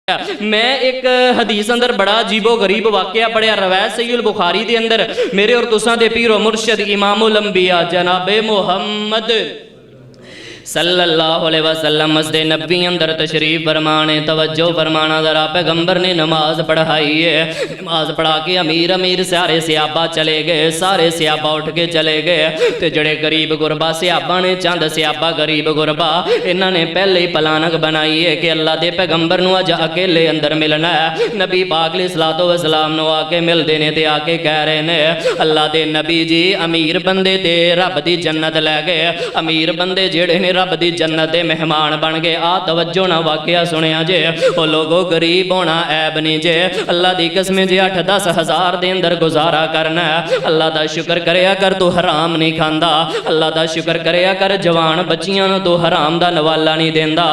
मैं एक हदीस अंदर बड़ा अजीबो गरीब वाकया पढ़िया रवायत सहीहुल बुखारी दे अंदर मेरे और तुसां दे पीरो मुर्शद इमामुल अंबिया जनाबे मुहम्मद सल्लल्लाहु अलैहि वसल्लम मस्जिद नबी अंदर तशरीफ फरमाने तवज्जो फरमाना जरा पैगंबर ने नमाज पढ़ाई है। नमाज पढ़ा के अमीर अमीर सारे सियाबा चले गए, सारे सियाबा उठ के चले गए तो जड़े गरीब गुरबा सियाबा ने चंद सियाबा गरीब गुरबा इन्हों ने पहले ही पलानक बनाई है कि अल्लाह के पैगंबर नूं अज अकेले अंदर मिलना है। नबी पाक अलैहिस्सलातु वस्सलाम नूं आके मिलते हैं तो आके कह रहे हैं अल्लाह के नबी जी अमीर बंदे ते रब की जन्नत लै गए, अमीर बंदे जेड़े ने रब दी जन्नत दे मेहमान बन गए। आ तवज्जो ना वाकया सुनिया जे ओ लोगो गरीब होना ऐब नहीं जे, अल्लाह दी कसम जे 8-10 हज़ार दे अंदर गुजारा करना है। अल्लाह दा शुक्र करया कर तू हराम नहीं खांदा, अल्लाह दा शुक्र करया कर जवान बच्चियां नूं तू हराम दा नवाला नहीं देंदा,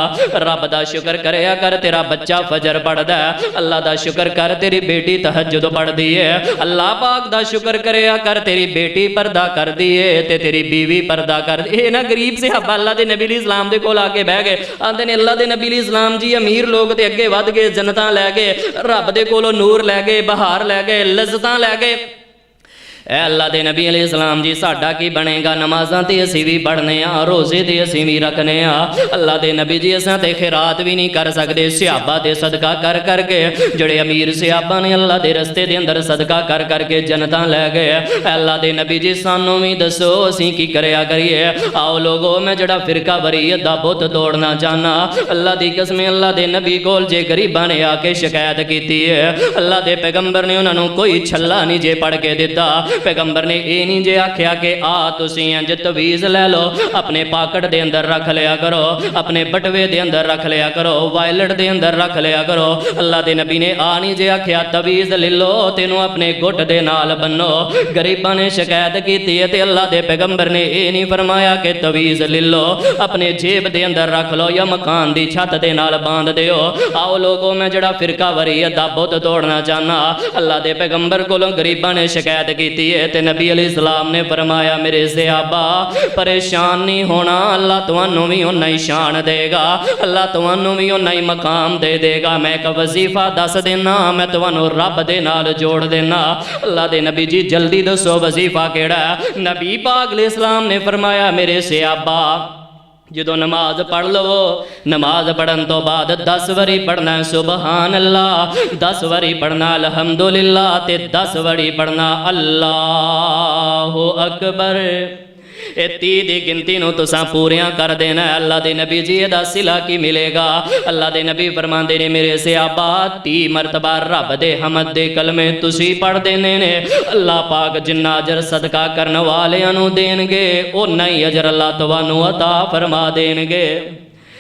रब दा शुक्र करया कर तेरा बच्चा फजर पढ़दा है, अल्लाह दा शुक्र कर तेरी बेटी तहज्जुद पढ़दी है, अल्लाह पाक दा शुक्र करया कर तेरी बेटी पर्दा करदी है ते तेरी बीवी पर्दा कर। ये ना गरीब से हब्बा अल्लाह दे नबी इस्लाम दे कोल आके बह गए, आंदे ने अल्लाह दे नबी इस्लाम जी अमीर लोग ते अगे वध गए, जन्नतां लै गए, रब दे कोलों नूर लै गए, बहार लै गए, लज़्ज़तां लै गए। ए अल्लाह के नबी अलैहिस्सलाम जी साडा की बनेगा? नमाज़ां ते असीं भी पढ़ने आ, रोज़े ते असीं भी रखने आ, अल्लाह के नबी जी असां ते खैरात भी नहीं कर सकते। सियाबा ते सदका कर करके जड़े अमीर सियाबा ने अल्लाह के रस्ते के अंदर सदका कर करके जन्नतां लै गए। अल्लाह के नबी जी सानू भी दसो असीं की करया करिए। आओ लोगो मैं जड़ा फिरका वरीयत दा बुत तोड़ना चाहना, अल्लाह की कसम अल्लाह के नबी कोल जे गरीबां ने आके शिकायत की है, अल्लाह के पैगंबर ने उन्होंने कोई छल्ला नहीं जे पढ़ के दिता। पैगंबर ने ये नहीं जे आख्या कि आ तुसीं इंज तवीज़ लै लो अपने पाकट दे अंदर रख लिया करो, अपने बटवे दे अंदर रख लिया करो, वायलट दे अंदर रख लिया करो। अल्लाह के नबी ने आ नहीं जे आख्या तवीज़ ले लो तेनों अपने गुट दे नाल बनो। गरीबां ने शिकायत की है तो अल्लाह के पैगंबर ने ये नहीं फरमाया कि तवीज़ ले लो अपने जेब दे अंदर रख लो या मकान की छत दे नाल बांध दिओ। आओ लोगों मैं जड़ा फिरका वरीयत दा बुत तोड़ना चाहना, अल्लाह के पैगंबर कोलों गरीबां ने शिकायत की ते नबी अलैहिस्सलाम ने फरमाया मेरे सियाबा परेशान नहीं होना, अल्लाह तुहानू भी उन्ना ही शान देगा, अल्लाह तुहानू भी उन्ना ही मकाम दे देगा। मैं एक वजीफा दस देना, मैं तुहानू रब दे नाल जोड़ देना। अल्लाह दे नबी जी जल्दी दसो वजीफा केड़ा? नबी पाक अलैहिस्सलाम ने फरमाया मेरे सियाबा जो नमाज पढ़ लवो, नमाज पढ़न तो बाद 10 वारी पढ़ना सुबहान अल्लाह, 10 वारी पढ़ना अल्हम्दुलिल्लाह ते 10 वारी पढ़ना अल्लाहु अकबर। ये 30 की गिनती नूं तुसां पूरियां कर देना। अल्लाह के नबी जी दा सिला की मिलेगा? अल्लाह के नबी फरमांदे ने मेरे सियाबा 30 मरतबा रब दे हमद दे कलमे तुसी पढ़ देने ने, अल्लाह पाक जिन्ना अजर सदका करने वालियां नूं देणगे उन्ना ही अजर अल्लाह तुहानू अता फरमा देणगे।